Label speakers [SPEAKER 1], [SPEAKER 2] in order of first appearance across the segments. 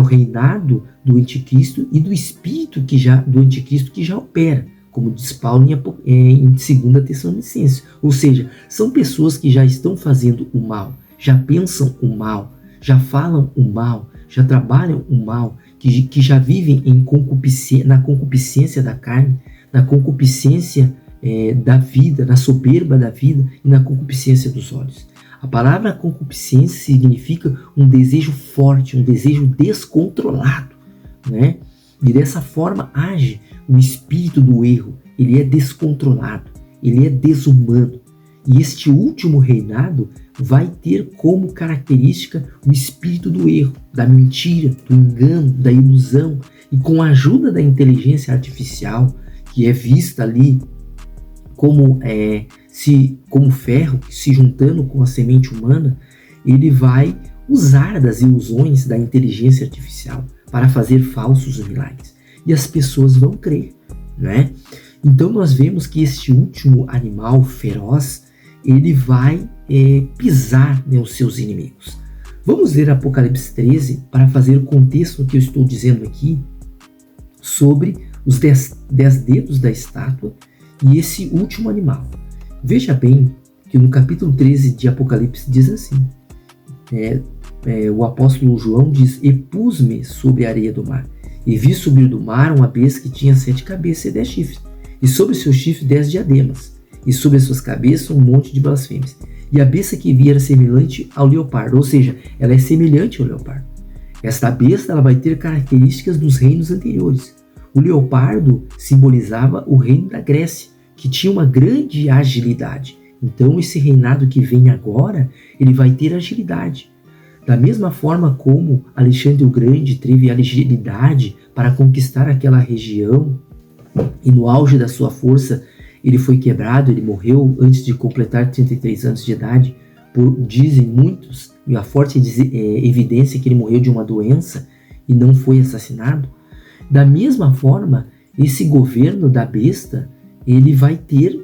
[SPEAKER 1] reinado do anticristo e do espírito do anticristo que já opera, como diz Paulo em 2 Tessalonicenses. Ou seja, são pessoas que já estão fazendo o mal, já pensam o mal, já falam o mal, já trabalham o mal, que já vivem na concupiscência da carne, na concupiscência da vida, na soberba da vida e na concupiscência dos olhos. A palavra concupiscência significa um desejo forte, um desejo descontrolado, né? E dessa forma age o espírito do erro. Ele é descontrolado, ele é desumano. E este último reinado vai ter como característica o espírito do erro, da mentira, do engano, da ilusão. E com a ajuda da inteligência artificial, que é vista ali como ferro se juntando com a semente humana, ele vai usar das ilusões da inteligência artificial para fazer falsos milagres. E as pessoas vão crer, né? Então nós vemos que este último animal feroz, ele vai pisar, né, os seus inimigos. Vamos ler Apocalipse 13 para fazer o contexto que eu estou dizendo aqui sobre os 10 dedos da estátua e esse último animal. Veja bem que no capítulo 13 de Apocalipse diz assim, o apóstolo João diz: "E pus-me sobre a areia do mar, e vi subir do mar uma besta que tinha 7 cabeças e 10 chifres, e sobre seus chifres 10 diademas, e sobre as suas cabeças um monte de blasfêmias. E a besta que vi era semelhante ao leopardo", ou seja, ela é semelhante ao leopardo. Esta besta ela vai ter características dos reinos anteriores. O leopardo simbolizava o reino da Grécia, que tinha uma grande agilidade. Então esse reinado que vem agora, ele vai ter agilidade. Da mesma forma como Alexandre o Grande teve agilidade para conquistar aquela região, e no auge da sua força ele foi quebrado, ele morreu antes de completar 33 anos de idade, dizem muitos, e a forte evidência que ele morreu de uma doença e não foi assassinado. Da mesma forma, esse governo da besta, ele vai ter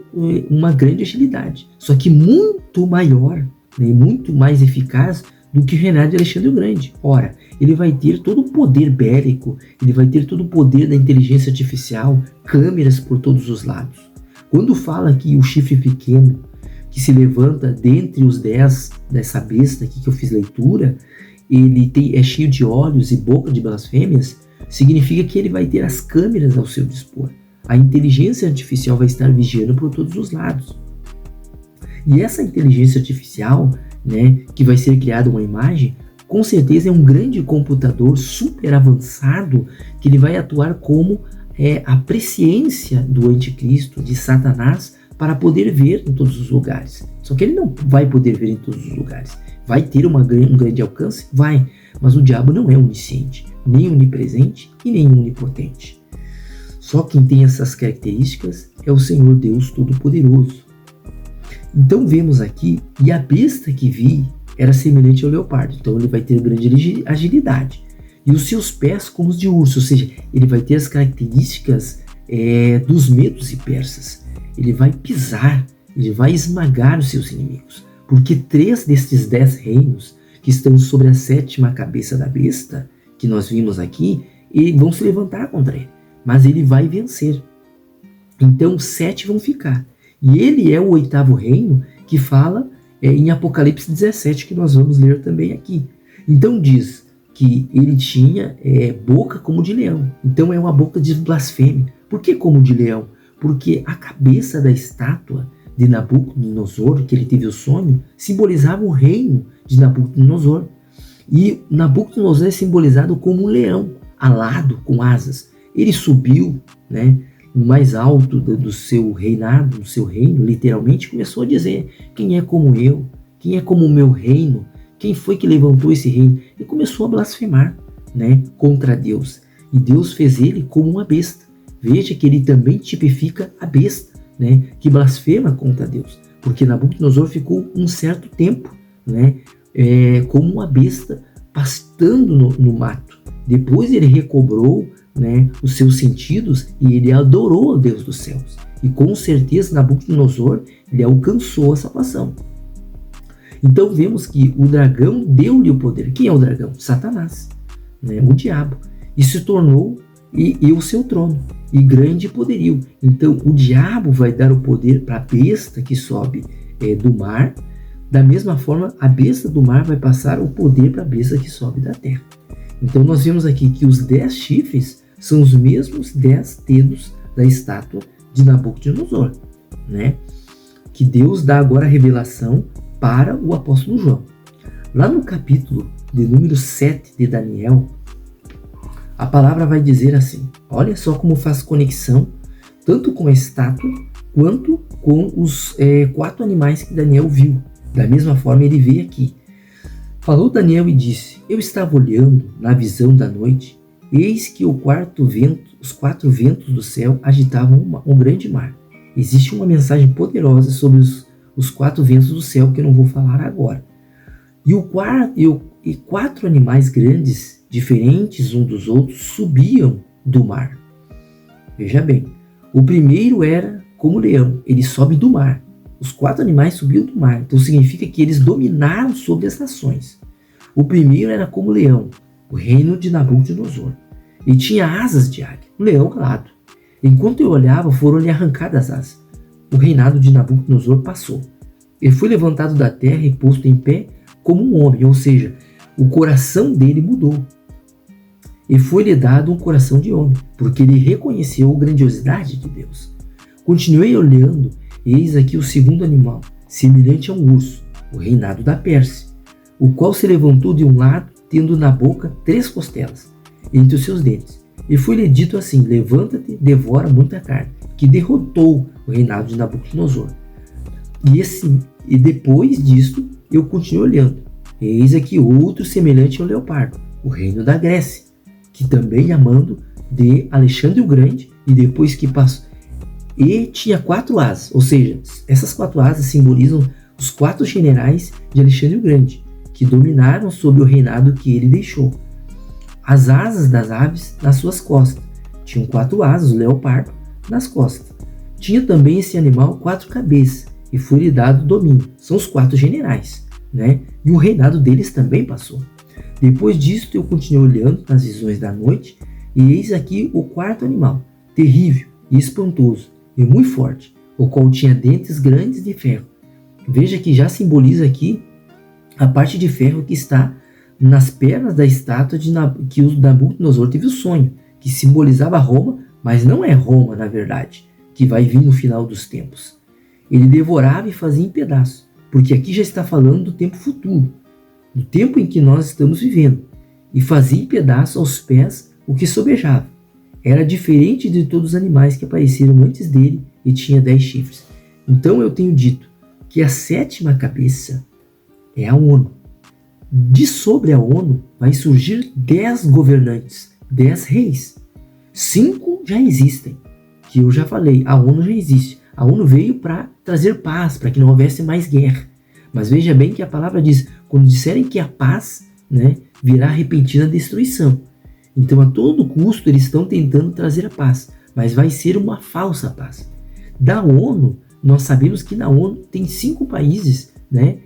[SPEAKER 1] uma grande agilidade, só que muito maior, né, muito mais eficaz do que o reinado de Alexandre o Grande. Ora, ele vai ter todo o poder bélico, ele vai ter todo o poder da inteligência artificial, câmeras por todos os lados. Quando fala que o chifre pequeno, que se levanta dentre os 10 dessa besta aqui que eu fiz leitura, ele é cheio de olhos e boca de blasfêmias, significa que ele vai ter as câmeras ao seu dispor. A inteligência artificial vai estar vigiando por todos os lados. E essa inteligência artificial, né, que vai ser criada uma imagem, com certeza é um grande computador super avançado que ele vai atuar como a presciência do anticristo, de Satanás, para poder ver em todos os lugares. Só que ele não vai poder ver em todos os lugares. Vai ter um grande alcance? Vai. Mas o diabo não é onisciente, nem onipresente e nem onipotente. Só quem tem essas características é o Senhor Deus Todo-Poderoso. Então vemos aqui, e a besta que vi era semelhante ao leopardo, então ele vai ter grande agilidade. E os seus pés como os de urso, ou seja, ele vai ter as características dos medos e persas. Ele vai pisar, ele vai esmagar os seus inimigos, porque 3 destes 10 reinos que estão sobre a 7ª cabeça da besta, que nós vimos aqui, vão se levantar contra ele, mas ele vai vencer. Então 7 vão ficar. E ele é o 8º reino que fala em Apocalipse 17, que nós vamos ler também aqui. Então diz que ele tinha boca como de leão. Então é uma boca de blasfêmia. Por que como de leão? Porque a cabeça da estátua de Nabucodonosor, que ele teve o sonho, simbolizava o reino de Nabucodonosor. E Nabucodonosor é simbolizado como um leão, alado, com asas. Ele subiu, né, no mais alto do seu reinado, do seu reino, literalmente, começou a dizer: quem é como eu? Quem é como o meu reino? Quem foi que levantou esse reino? E começou a blasfemar, né, contra Deus. E Deus fez ele como uma besta. Veja que ele também tipifica a besta, né, que blasfema contra Deus. Porque Nabucodonosor ficou um certo tempo, né, como uma besta pastando no mato. Depois ele recobrou, né, os seus sentidos e ele adorou ao Deus dos céus. E com certeza Nabucodonosor ele alcançou a salvação. Então vemos que o dragão deu-lhe o poder. Quem é o dragão? Satanás. né, o diabo, e se tornou e o seu trono, e grande poderio. Então o diabo vai dar o poder para a besta que sobe do mar. Da mesma forma, a besta do mar vai passar o poder para a besta que sobe da terra. Então nós vemos aqui que os 10 chifres são os mesmos 10 dedos da estátua de Nabucodonosor, né? Que Deus dá agora a revelação para o apóstolo João. Lá no capítulo de número 7 de Daniel, a palavra vai dizer assim, olha só como faz conexão tanto com a estátua quanto com os 4 animais que Daniel viu. Da mesma forma ele vê aqui. Falou Daniel e disse, eu estava olhando na visão da noite, eis que os 4 ventos do céu agitavam um grande mar. Existe uma mensagem poderosa sobre os 4 ventos do céu que eu não vou falar agora. E 4 animais grandes, diferentes uns dos outros, subiam do mar. Veja bem, o primeiro era como leão, ele sobe do mar. Os 4 animais subiam do mar, então significa que eles dominaram sobre as nações. O primeiro era como leão, o reino de Nabucodonosor. E tinha asas de águia, um leão alado. Enquanto eu olhava, foram-lhe arrancadas as asas. O reinado de Nabucodonosor passou. Ele foi levantado da terra e posto em pé como um homem, ou seja, o coração dele mudou. E foi-lhe dado um coração de homem, porque ele reconheceu a grandiosidade de Deus. Continuei olhando, e eis aqui o segundo animal, semelhante a um urso, o reinado da Pérsia, o qual se levantou de um lado, tendo na boca 3 costelas, entre os seus dentes. E foi-lhe dito assim, levanta-te, devora muita carne, que derrotou o reinado de Nabucodonosor. E depois disto, eu continuei olhando. Eis aqui outro semelhante ao leopardo, o reino da Grécia, que também amando de Alexandre o Grande, e depois que passou, e tinha 4 asas, ou seja, essas 4 asas simbolizam os 4 generais de Alexandre o Grande, que dominaram sobre o reinado que ele deixou. As asas das aves nas suas costas, tinham 4 asas, o leopardo, nas costas. Tinha também esse animal 4 cabeças, e foi-lhe dado domínio, são os 4 generais, né? E o reinado deles também passou. Depois disso eu continuei olhando nas visões da noite, e eis aqui o 4º animal, terrível e espantoso, e muito forte, o qual tinha dentes grandes de ferro. Veja que já simboliza aqui a parte de ferro que está nas pernas da estátua que o Nabucodonosor teve o sonho, que simbolizava Roma, mas não é Roma, na verdade, que vai vir no final dos tempos. Ele devorava e fazia em pedaços, porque aqui já está falando do tempo futuro, do tempo em que nós estamos vivendo, e fazia em pedaços aos pés o que sobejava. Era diferente de todos os animais que apareceram antes dele e tinha 10 chifres. Então eu tenho dito que a 7ª cabeça é a ONU. De sobre a ONU vai surgir 10 governantes, 10 reis. 5 já existem, que eu já falei, a ONU já existe. A ONU veio para trazer paz, para que não houvesse mais guerra. Mas veja bem que a palavra diz, quando disserem que a paz, né, virá repentina destruição. Então a todo custo eles estão tentando trazer a paz, mas vai ser uma falsa paz. Da ONU, nós sabemos que na ONU tem 5 países, né,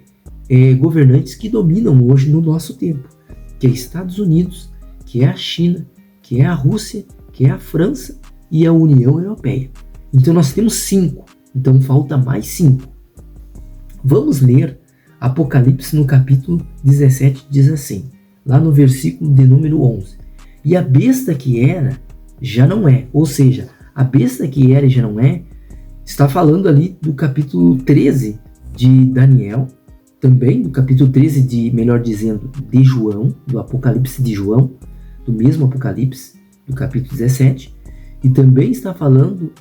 [SPEAKER 1] governantes que dominam hoje no nosso tempo, que é Estados Unidos, que é a China, que é a Rússia, que é a França e a União Europeia. Então nós temos 5, então falta mais 5. Vamos ler Apocalipse no capítulo 17, diz assim, lá no versículo de número 11. E a besta que era, já não é, ou seja, a besta que era e já não é, está falando ali do capítulo 13 de Daniel, também do capítulo 13 de, melhor dizendo, de João, do Apocalipse de João, do mesmo Apocalipse, do capítulo 17, e também está falando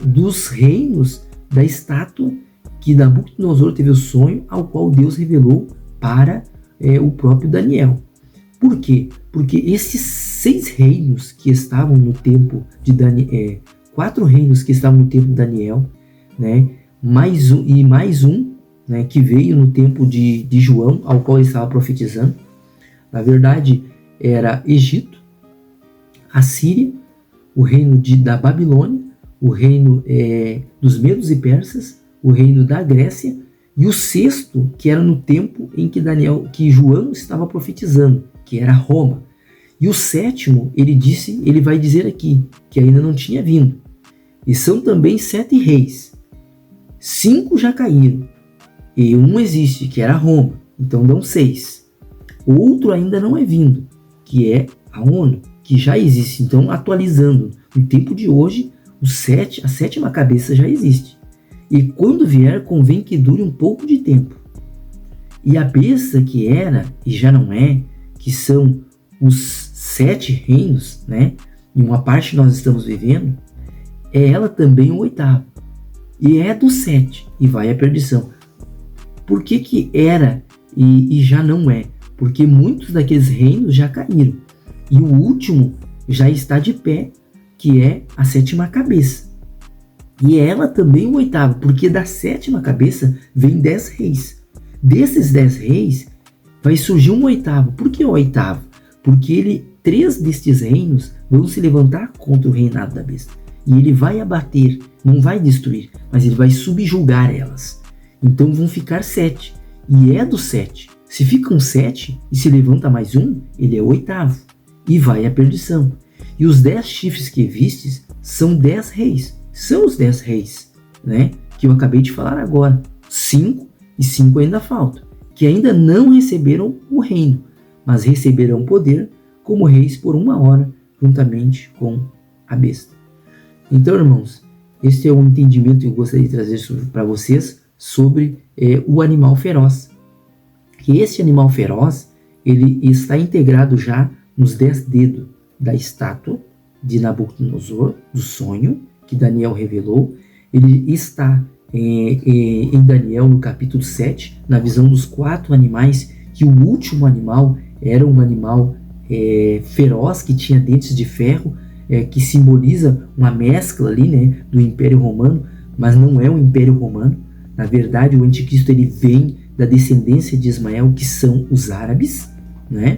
[SPEAKER 1] dos reinos da estátua que Nabucodonosor teve o sonho, ao qual Deus revelou para o próprio Daniel. Por quê? Porque esses 6 reinos que estavam no tempo de Daniel, 4 reinos que estavam no tempo de Daniel, né, mais um, né, que veio no tempo de João, ao qual ele estava profetizando. Na verdade, era Egito, Assíria, o reino da Babilônia, o reino dos Medos e Persas, o reino da Grécia, e o 6º, que era no tempo em que João estava profetizando, que era Roma. E o sétimo, ele vai dizer aqui, que ainda não tinha vindo. E são também 7 reis. 5 já caíram. E um existe, que era Roma. Então dão 6. Outro ainda não é vindo, que é a ONU, que já existe. Então, atualizando, no tempo de hoje, a 7ª cabeça já existe. E quando vier, convém que dure um pouco de tempo. E a besta que era e já não é, que são os 7 reinos, né? Em uma parte nós estamos vivendo, é ela também o 8º. E é do 7 e vai à perdição. Por que era e já não é? Porque muitos daqueles reinos já caíram. E o último já está de pé, que é a 7ª cabeça. E ela também o 8º, porque da 7ª cabeça vem 10 reis. Desses 10 reis vai surgir um 8º. Por que o 8º? Porque 3 destes reinos vão se levantar contra o reinado da besta. E ele vai abater, não vai destruir, mas ele vai subjugar elas. Então vão ficar 7. E é do 7. Se ficam 7 e se levanta mais um, ele é o 8º. E vai à perdição. E os 10 chifres que vistes são 10 reis. São os 10 reis, né? Que eu acabei de falar agora. 5 e 5 ainda faltam. Que ainda não receberam o reino, mas receberão poder como reis por 1 hora, juntamente com a besta. Então, irmãos, esse é o entendimento que eu gostaria de trazer para vocês sobre o animal feroz. Que esse animal feroz, ele está integrado já nos 10 dedos da estátua de Nabucodonosor, do sonho que Daniel revelou. Ele está em Daniel, no capítulo 7, na visão dos 4 animais, que o último animal era um animal feroz, que tinha dentes de ferro, que simboliza uma mescla ali, né, do Império Romano, mas não é o Império Romano. Na verdade, o anticristo ele vem da descendência de Ismael, que são os árabes, né?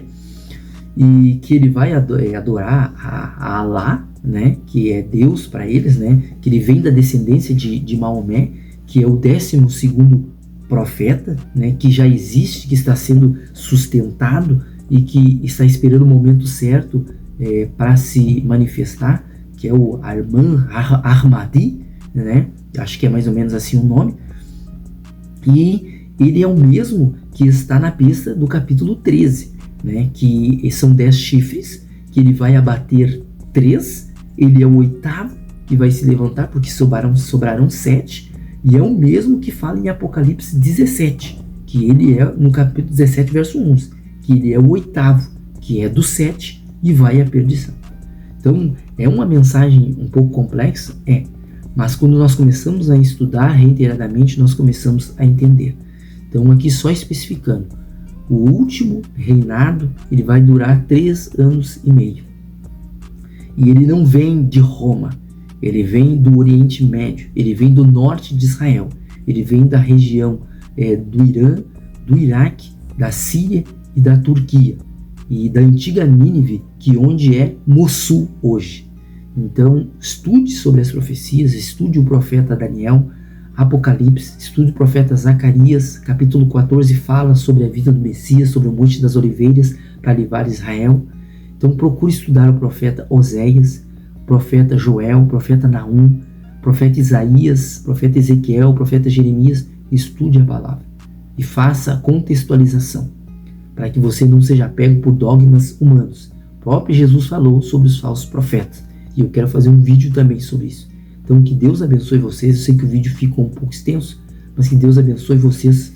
[SPEAKER 1] E que ele vai adorar a Alá, né, que é Deus para eles, né, que ele vem da descendência de Maomé, que é o 12º profeta, né, que já existe, que está sendo sustentado e que está esperando o momento certo para se manifestar, que é o Arman Ahmadi, né, acho que é mais ou menos assim o nome. E ele é o mesmo que está na besta do capítulo 13, né, que são 10 chifres, que ele vai abater 3, ele é o 8º que vai se levantar, porque sobraram 7, e é o mesmo que fala em Apocalipse 17, que ele é no capítulo 17, verso 11, que ele é o 8º, que é do 7 e vai à perdição. Então, é uma mensagem um pouco complexa, mas quando nós começamos a estudar reiteradamente, nós começamos a entender. Então, aqui só especificando, o último reinado, ele vai durar 3 anos e meio. E ele não vem de Roma, ele vem do Oriente Médio, ele vem do norte de Israel, ele vem da região do Irã, do Iraque, da Síria e da Turquia, e da antiga Nínive, que onde é Mossul hoje. Então, estude sobre as profecias, estude o profeta Daniel, Apocalipse, estude o profeta Zacarias, capítulo 14 fala sobre a vida do Messias, sobre o Monte das Oliveiras, para livrar Israel. Então procure estudar o profeta Oséias, o profeta Joel, o profeta Naum, o profeta Isaías, o profeta Ezequiel, o profeta Jeremias. Estude a palavra e faça a contextualização, para que você não seja pego por dogmas humanos. O próprio Jesus falou sobre os falsos profetas, e eu quero fazer um vídeo também sobre isso. Então que Deus abençoe vocês. Eu sei que o vídeo ficou um pouco extenso, mas que Deus abençoe vocês